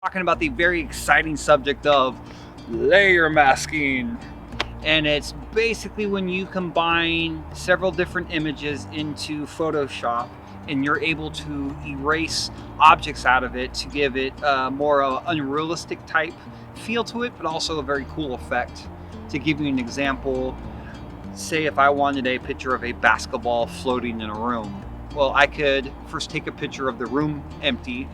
Talking about the very exciting subject of layer masking. And it's basically when you combine several different images into Photoshop and you're able to erase objects out of it to give it more unrealistic type feel to it, but also a very cool effect. To give you an example, say if I wanted a picture of a basketball floating in a room, well, I could first take a picture of the room empty,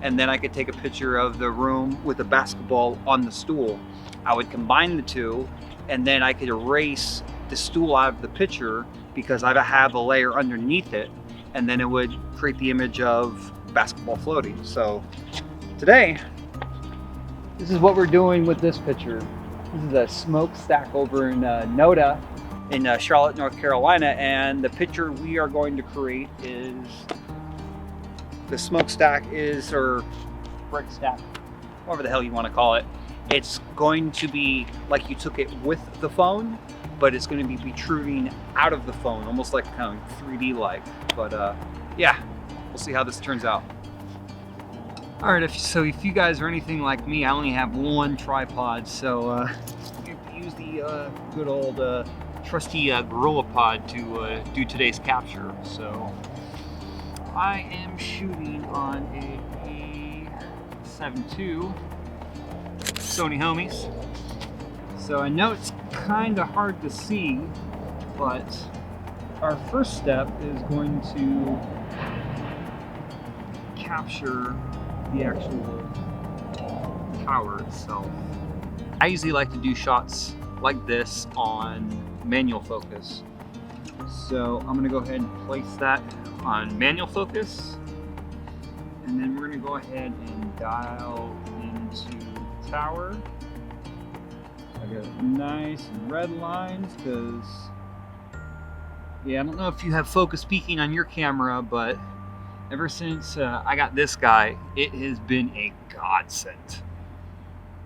and then I could take a picture of the room with a basketball on the stool. I would combine the two, and then I could erase the stool out of the picture because I have a layer underneath it, and then it would create the image of basketball floating. So today, this is what we're doing with this picture. This is a smokestack over in Noda in Charlotte, North Carolina, and the picture we are going to create is the smokestack is, or brick stack, whatever the hell you want to call it. It's going to be like you took it with the phone, but it's going to be protruding out of the phone, almost like kind of 3D like. But yeah, we'll see how this turns out. All right, so if you guys are anything like me, I only have one tripod, so you have to use the good old trusty Gorilla Pod to do today's capture. So I am shooting on a A7 II Sony homies. So I know it's kind of hard to see, but our first step is going to capture the actual tower itself. I usually like to do shots like this on manual focus. So I'm gonna go ahead and place that on manual focus, and then we're gonna go ahead and dial into the tower. I got nice red lines because, yeah, I don't know if you have focus peaking on your camera, but ever since I got this guy, it has been a godsend.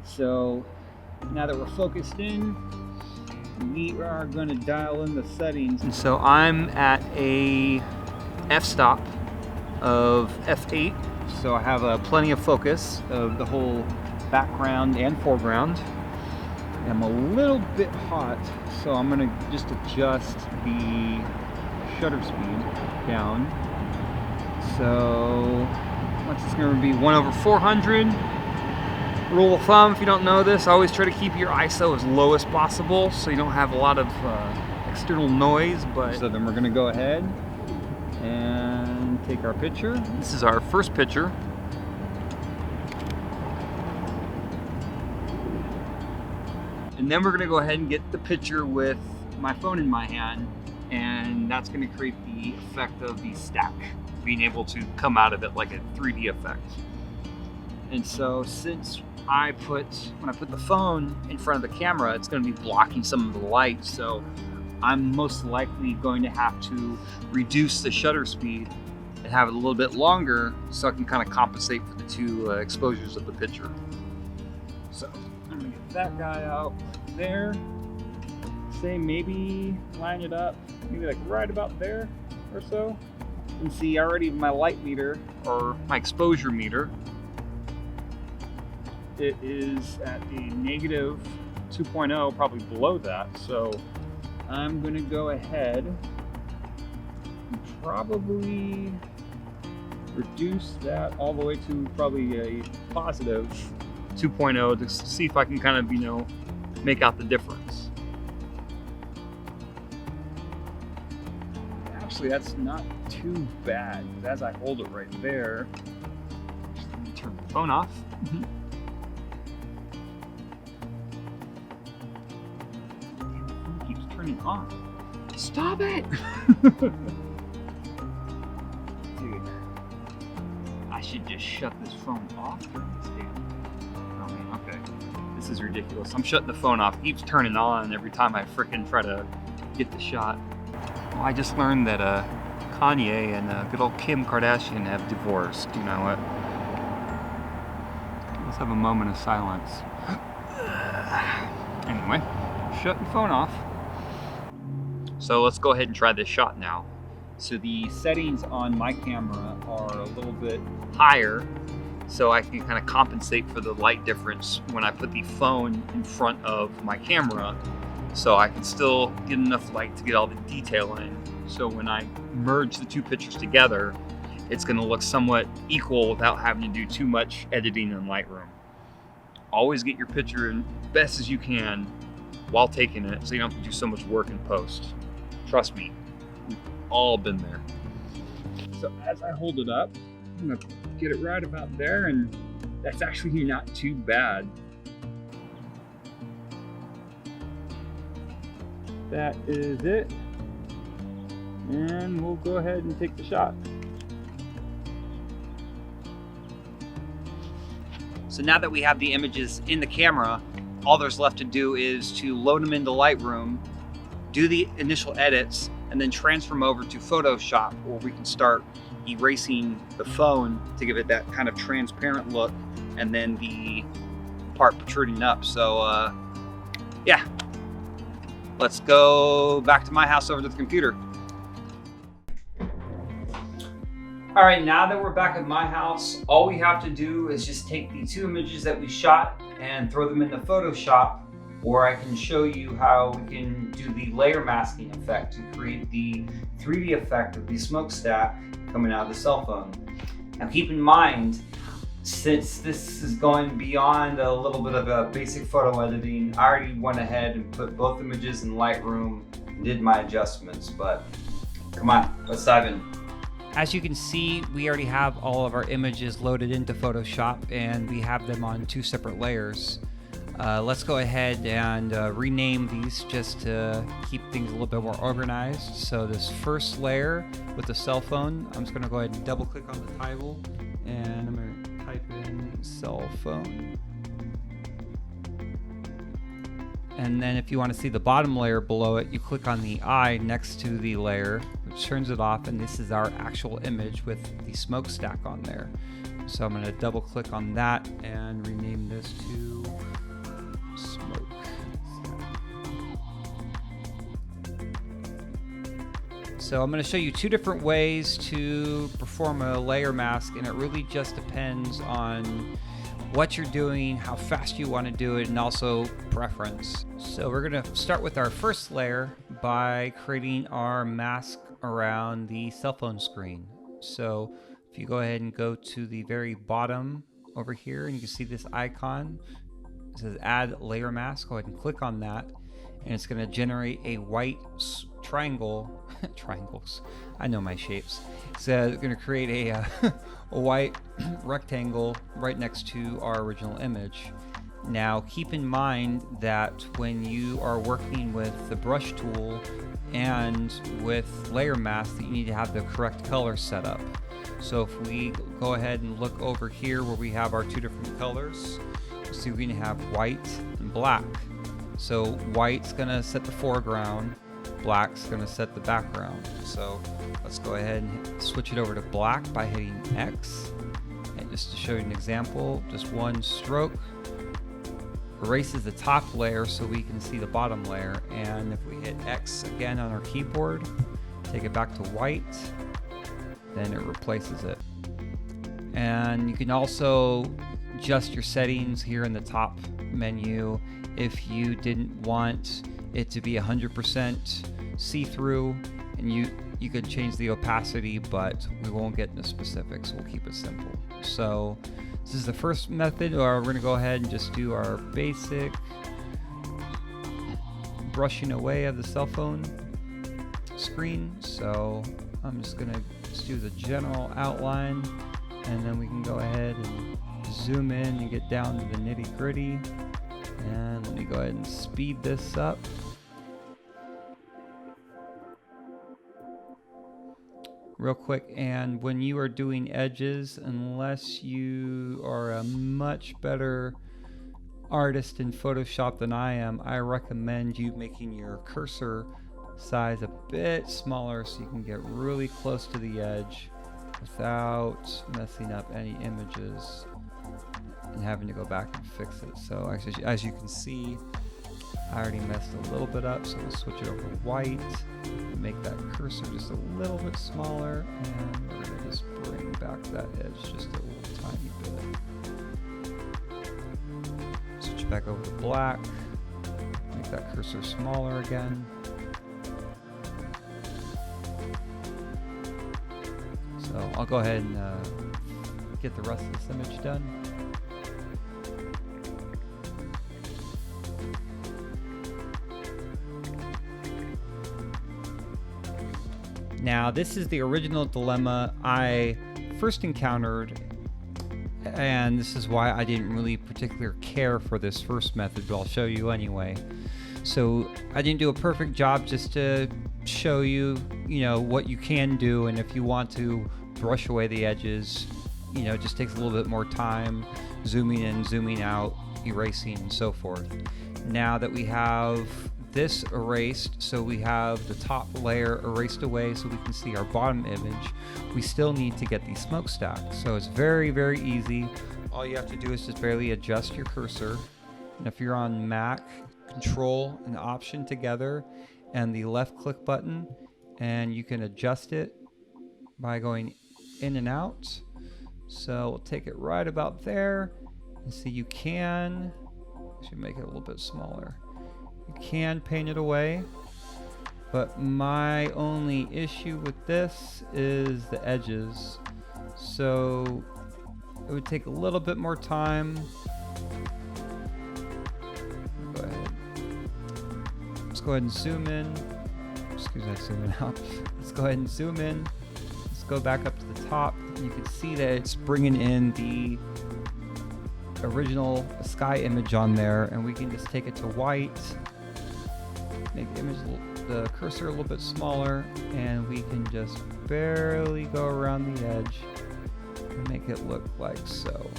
So now that we're focused in, we are going to dial in the settings. And so I'm at a f-stop of f8, so I have plenty of focus of the whole background and foreground. I'm a little bit hot, so I'm going to just adjust the shutter speed down. So it's going to be 1/400. Rule of thumb, if you don't know this, always try to keep your ISO as low as possible so you don't have a lot of external noise. But so then we're going to go ahead and take our picture. This is our first picture. And then we're going to go ahead and get the picture with my phone in my hand, and that's going to create the effect of the stack being able to come out of it like a 3D effect. And so since when I put the phone in front of the camera, it's going to be blocking some of the light, so I'm most likely going to have to reduce the shutter speed and have it a little bit longer so I can kind of compensate for the two exposures of the picture. So I'm going to get that guy out right there. Say maybe line it up, maybe like right about there or so. And see already my light meter, or my exposure meter, it is at a negative 2.0, probably below that. So I'm gonna go ahead and probably reduce that all the way to probably a positive 2.0 to see if I can kind of, make out the difference. Actually, that's not too bad. As I hold it right there, let me turn the phone off. It keeps turning on. Stop it! Dude, I should just shut this phone off during this damn. Oh man, okay. This is ridiculous. I'm shutting the phone off. It keeps turning on every time I frickin' try to get the shot. Well, I just learned that Kanye and good old Kim Kardashian have divorced. You know what? Let's have a moment of silence. Anyway, shut the phone off. So let's go ahead and try this shot now. So the settings on my camera are a little bit higher so I can kind of compensate for the light difference when I put the phone in front of my camera, so I can still get enough light to get all the detail in. So when I merge the two pictures together, it's going to look somewhat equal without having to do too much editing in Lightroom. Always get your picture in best as you can while taking it, so you don't have to do so much work in post. Trust me, we've all been there. So as I hold it up, I'm gonna get it right about there, and that's actually not too bad. That is it. And we'll go ahead and take the shot. So now that we have the images in the camera, all there's left to do is to load them into Lightroom, do the initial edits, and then transfer them over to Photoshop, where we can start erasing the phone to give it that kind of transparent look, and then the part protruding up. So yeah, let's go back to my house over to the computer. All right, now that we're back at my house, all we have to do is just take the two images that we shot and throw them into Photoshop, or I can show you how we can do the layer masking effect to create the 3D effect of the smokestack coming out of the cell phone. Now keep in mind, since this is going beyond a little bit of a basic photo editing, I already went ahead and put both images in Lightroom and did my adjustments, but come on, let's dive in. As you can see, we already have all of our images loaded into Photoshop, and we have them on two separate layers. Let's go ahead and rename these just to keep things a little bit more organized. So this first layer with the cell phone, I'm just going to go ahead and double click on the title, and I'm going to type in cell phone. And then if you want to see the bottom layer below it, you click on the eye next to the layer, which turns it off, and this is our actual image with the smokestack on there. So I'm going to double click on that and rename this to smoke. So I'm going to show you two different ways to perform a layer mask, and it really just depends on what you're doing, how fast you want to do it, and also preference. So we're going to start with our first layer by creating our mask around the cell phone screen. So if you go ahead and go to the very bottom over here, and you can see this icon, it says add layer mask. Go ahead and click on that, and it's going to generate a white triangle. Triangles, I know my shapes. It's going to create a white rectangle right next to our original image. Now keep in mind that when you are working with the brush tool and with layer mask, that you need to have the correct color set up. So if we go ahead and look over here where we have our two different colors, see we're going to have white and black. So white's going to set the foreground, black's going to set the background. So let's go ahead and switch it over to black by hitting X. And just to show you an example, just one stroke erases the top layer so we can see the bottom layer. And if we hit X again on our keyboard, take it back to white, then it replaces it. And you can also adjust your settings here in the top menu if you didn't want it to be 100% see-through, and you could change the opacity, but we won't get into specifics. We'll keep it simple. So this is the first method, or we're going to go ahead and just do our basic brushing away of the cell phone screen. So I'm just going to do the general outline, and then we can go ahead and zoom in and get down to the nitty-gritty. And let me go ahead and speed this up. Real quick, and when you are doing edges, unless you are a much better artist in Photoshop than I am, I recommend you making your cursor size a bit smaller so you can get really close to the edge without messing up any images and having to go back and fix it. So actually, as you can see, I already messed a little bit up, so we'll switch it over to white, make that cursor just a little bit smaller, and we're going to just bring back that edge just a little tiny bit. Switch back over to black. Make that cursor smaller again. So I'll go ahead and get the rest of this image done. Now, this is the original dilemma I first encountered, and this is why I didn't really particularly care for this first method, but I'll show you anyway. So I didn't do a perfect job, just to show you, what you can do, and if you want to brush away the edges, it just takes a little bit more time, zooming in, zooming out, erasing, and so forth. Now that we have this erased, so we have the top layer erased away so we can see our bottom image, we still need to get these smokestacks. So it's very, very easy. All you have to do is just barely adjust your cursor. And if you're on Mac, Control and Option together and the left click button, and you can adjust it by going in and out. So we'll take it right about there, and see you can actually make it a little bit smaller. You can paint it away, but my only issue with this is the edges. So it would take a little bit more time. Go ahead. Let's go ahead and zoom in. Excuse me, zooming out. Let's go ahead and zoom in. Let's go back up to the top. You can see that it's bringing in the original sky image on there, and we can just take it to white. Make the image, the cursor a little bit smaller, and we can just barely go around the edge and make it look like so.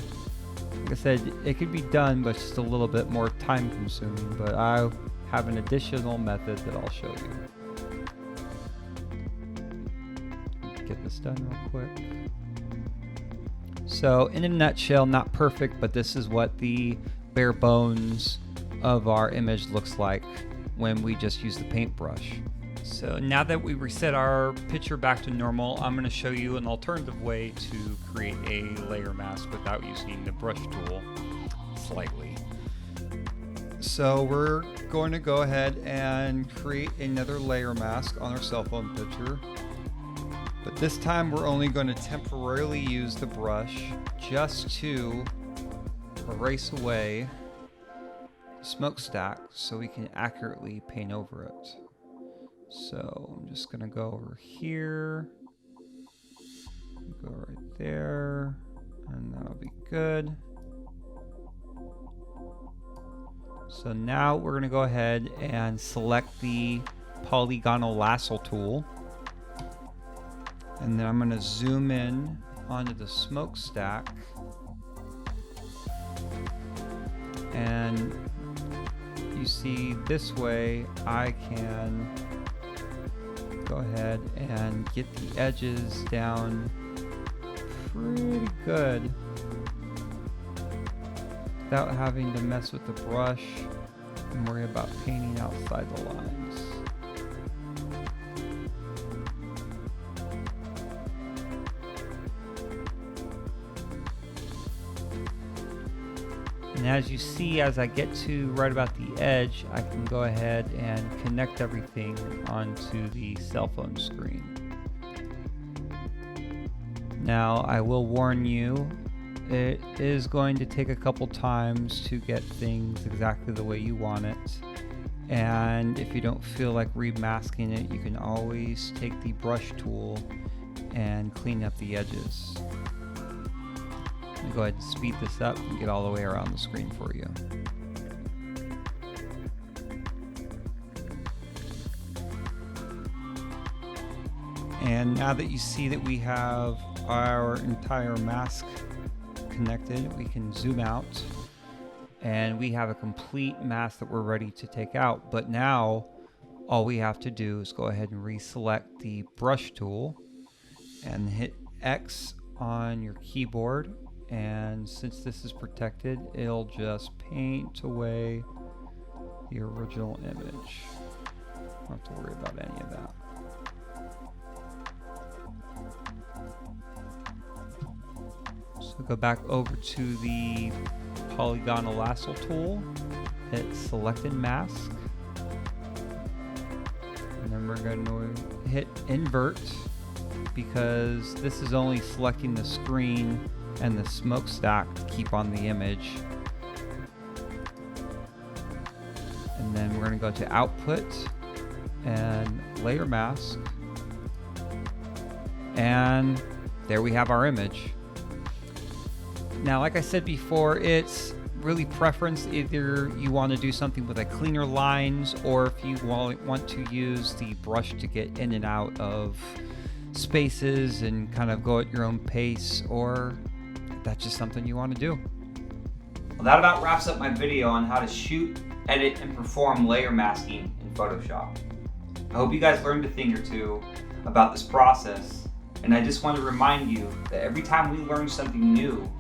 Like I said, it could be done, but just a little bit more time consuming, but I have an additional method that I'll show you. Get this done real quick. So in a nutshell, not perfect, but this is what the bare bones of our image looks like when we just use the paintbrush. So now that we reset our picture back to normal, I'm going to show you an alternative way to create a layer mask without using the brush tool slightly. So we're going to go ahead and create another layer mask on our cell phone picture. But this time we're only going to temporarily use the brush just to erase away smokestack so we can accurately paint over it. So I'm just gonna go over here, go right there, and that'll be good. So now we're gonna go ahead and select the polygonal lasso tool, and then I'm gonna zoom in onto the smokestack, and you see this way I can go ahead and get the edges down pretty good without having to mess with the brush and worry about painting outside the lines. And as you see, as I get to right about the edge, I can go ahead and connect everything onto the cell phone screen. Now, I will warn you, it is going to take a couple times to get things exactly the way you want it. And if you don't feel like remasking it, you can always take the brush tool and clean up the edges. Go ahead and speed this up and get all the way around the screen for you. And now that you see that we have our entire mask connected, we can zoom out and we have a complete mask that we're ready to take out. But now all we have to do is go ahead and reselect the brush tool and hit X on your keyboard. And since this is protected, it'll just paint away the original image. Don't have to worry about any of that. So go back over to the polygonal lasso tool, hit select and mask, and then we're going to hit invert, because this is only selecting the screen and the smokestack to keep on the image. And then we're going to go to output and layer mask, and there we have our image. Now, like I said before, it's really preference. Either you want to do something with a cleaner lines, or if you want to use the brush to get in and out of spaces and kind of go at your own pace, or if that's just something you want to do. Well, that about wraps up my video on how to shoot, edit, and perform layer masking in Photoshop. I hope you guys learned a thing or two about this process, and I just want to remind you that every time we learn something new,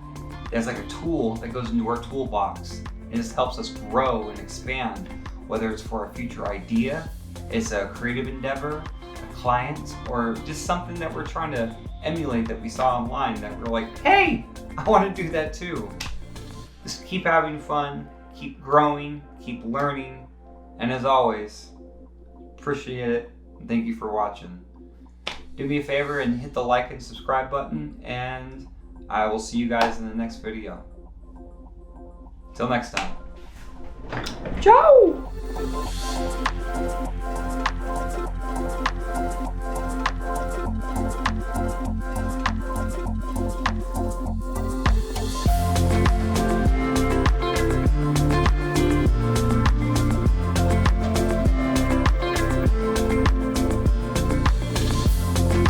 there's like a tool that goes into our toolbox, and this helps us grow and expand, whether it's for a future idea, it's a creative endeavor, a client, or just something that we're trying to emulate that we saw online that we're like, hey, I want to do that too. Just keep having fun, keep growing, keep learning, and as always, appreciate it, and thank you for watching. Do me a favor and hit the like and subscribe button, and I will see you guys in the next video. Till next time. Ciao!